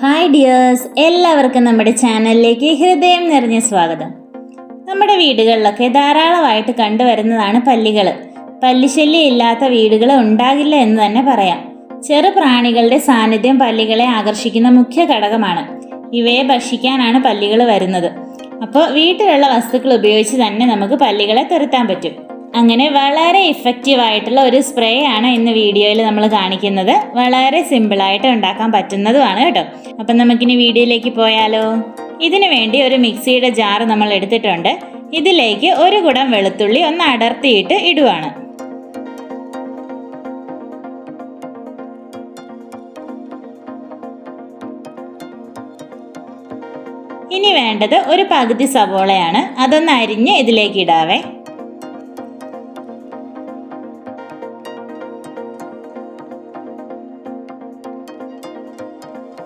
Hi dears, എല്ലാവർക്കും നമ്മുടെ ചാനലിലേക്ക് ഹൃദയം നിറഞ്ഞ സ്വാഗതം. നമ്മുടെ വീടുകളിലൊക്കെ ധാരാളമായിട്ട് കണ്ടുവരുന്നതാണ് പല്ലികൾ. പല്ലിശല്യം ഇല്ലാത്ത വീടുകൾ ഉണ്ടാകില്ല എന്ന് തന്നെ പറയാം. ചെറു പ്രാണികളുടെ സാന്നിധ്യം പല്ലികളെ ആകർഷിക്കുന്ന മുഖ്യ ഘടകമാണ്. ഇവയെ ഭക്ഷിക്കാനാണ് പല്ലികൾ വരുന്നത്. അപ്പോൾ വീട്ടിലുള്ള വസ്തുക്കൾ ഉപയോഗിച്ച് തന്നെ നമുക്ക് പല്ലികളെ തുരത്താൻ പറ്റും. അങ്ങനെ വളരെ ഇഫക്റ്റീവായിട്ടുള്ള ഒരു സ്പ്രേ ആണ് ഇന്ന് വീഡിയോയിൽ നമ്മൾ കാണിക്കുന്നത്. വളരെ സിമ്പിളായിട്ട് ഉണ്ടാക്കാൻ പറ്റുന്നതുമാണ് കേട്ടോ. അപ്പം നമുക്കിനി വീഡിയോയിലേക്ക് പോയാലോ. ഇതിനു വേണ്ടി ഒരു മിക്സിയുടെ ജാർ നമ്മൾ എടുത്തിട്ടുണ്ട്. ഇതിലേക്ക് ഒരു കുടം വെളുത്തുള്ളി ഒന്ന് അടർത്തിയിട്ട് ഇടുവാണ്. ഇനി വേണ്ടത് ഒരു പകുതി സവോളയാണ്. അതൊന്ന് അരിഞ്ഞ് ഇതിലേക്ക് ഇടാവേ.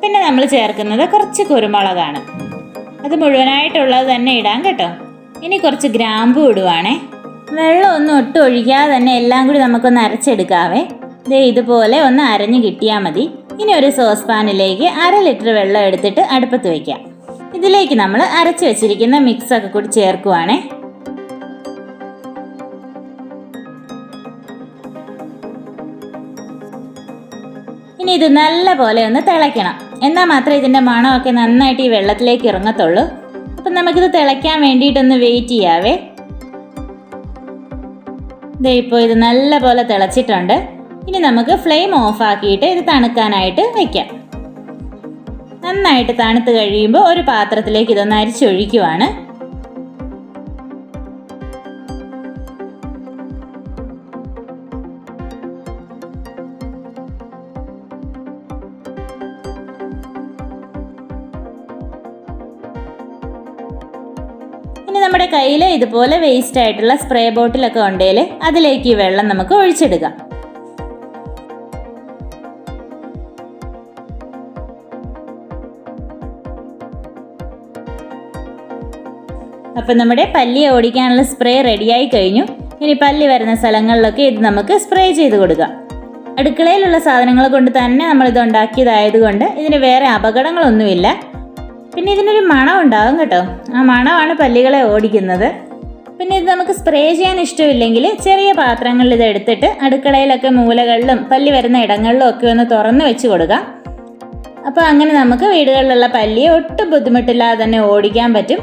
പിന്നെ നമ്മൾ ചേർക്കുന്നത് കുറച്ച് കുരുമുളകാണ്. അത് മുഴുവനായിട്ടുള്ളത് തന്നെ ഇടാം കേട്ടോ. ഇനി കുറച്ച് ഗ്രാമ്പു ഇടുവാണേ. വെള്ളം ഒന്നും ഒട്ടും ഒഴിക്കാതെ തന്നെ എല്ലാം കൂടി നമുക്കൊന്ന് അരച്ചെടുക്കാവേ. ഇതുപോലെ ഒന്ന് അരഞ്ഞു കിട്ടിയാൽ മതി. ഇനി ഒരു സോസ് പാനിലേക്ക് 1/2 ലിറ്റർ വെള്ളം എടുത്തിട്ട് അടുപ്പത്ത് വയ്ക്കാം. ഇതിലേക്ക് നമ്മൾ അരച്ച് വെച്ചിരിക്കുന്ന മിക്സൊക്കെ കൂടി ചേർക്കുവാണേ. ഇനി ഇത് നല്ല പോലെ ഒന്ന് തിളയ്ക്കണം. എന്നാൽ മാത്രമേ ഇതിൻ്റെ മണമൊക്കെ നന്നായിട്ട് ഈ വെള്ളത്തിലേക്ക് ഇറങ്ങത്തുള്ളൂ. അപ്പം നമുക്കിത് തിളയ്ക്കാൻ വേണ്ടിയിട്ടൊന്ന് വെയിറ്റ് ചെയ്യാവേ. ഇപ്പോൾ ഇത് നല്ല പോലെ തിളച്ചിട്ടുണ്ട്. ഇനി നമുക്ക് ഫ്ലെയിം ഓഫ് ആക്കിയിട്ട് ഇത് തണുക്കാനായിട്ട് വയ്ക്കാം. നന്നായിട്ട് തണുത്ത് കഴിയുമ്പോൾ ഒരു പാത്രത്തിലേക്ക് ഇതൊന്ന് അരിച്ചൊഴിക്കുവാണ്. ഇനി നമ്മുടെ കയ്യിൽ ഇതുപോലെ വേസ്റ്റ് ആയിട്ടുള്ള സ്പ്രേ ബോട്ടിലൊക്കെ ഉണ്ടെങ്കിൽ അതിലേക്ക് ഈ വെള്ളം നമുക്ക് ഒഴിച്ചെടുക്കാം. അപ്പം നമ്മുടെ പല്ലിയെ ഓടിക്കാനുള്ള സ്പ്രേ റെഡിയായി കഴിഞ്ഞു. ഇനി പല്ലി വരുന്ന സ്ഥലങ്ങളിലൊക്കെ ഇത് നമുക്ക് സ്പ്രേ ചെയ്ത് കൊടുക്കാം. അടുക്കളയിലുള്ള സാധനങ്ങൾ കൊണ്ട് തന്നെ നമ്മളിത് ഉണ്ടാക്കിയതായതുകൊണ്ട് ഇതിന് വേറെ അപകടങ്ങളൊന്നുമില്ല. പിന്നെ ഇതിനൊരു മണം ഉണ്ടാകും കേട്ടോ. ആ മണമാണ് പല്ലികളെ ഓടിക്കുന്നത്. പിന്നെ ഇത് നമുക്ക് സ്പ്രേ ചെയ്യാൻ ഇഷ്ടമില്ലെങ്കിൽ ചെറിയ പാത്രങ്ങളിൽ ഇത് എടുത്തിട്ട് അടുക്കളയിലൊക്കെ മൂലകളിലും പല്ലി വരുന്ന ഇടങ്ങളിലും ഒക്കെ ഒന്ന് തുറന്ന് വെച്ച് കൊടുക്കാം. അപ്പോൾ അങ്ങനെ നമുക്ക് വീടുകളിലുള്ള പല്ലിയെ ഒട്ടും ബുദ്ധിമുട്ടില്ലാതെ തന്നെ ഓടിക്കാൻ പറ്റും.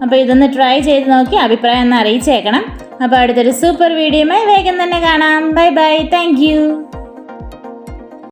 അപ്പോൾ ഇതൊന്ന് ട്രൈ ചെയ്ത് നോക്കി അഭിപ്രായം ഒന്ന് അറിയിച്ചേക്കണം. അപ്പോൾ അടുത്തൊരു സൂപ്പർ വീഡിയോയുമായി വേഗം തന്നെ കാണാം. Bye bye, thank you.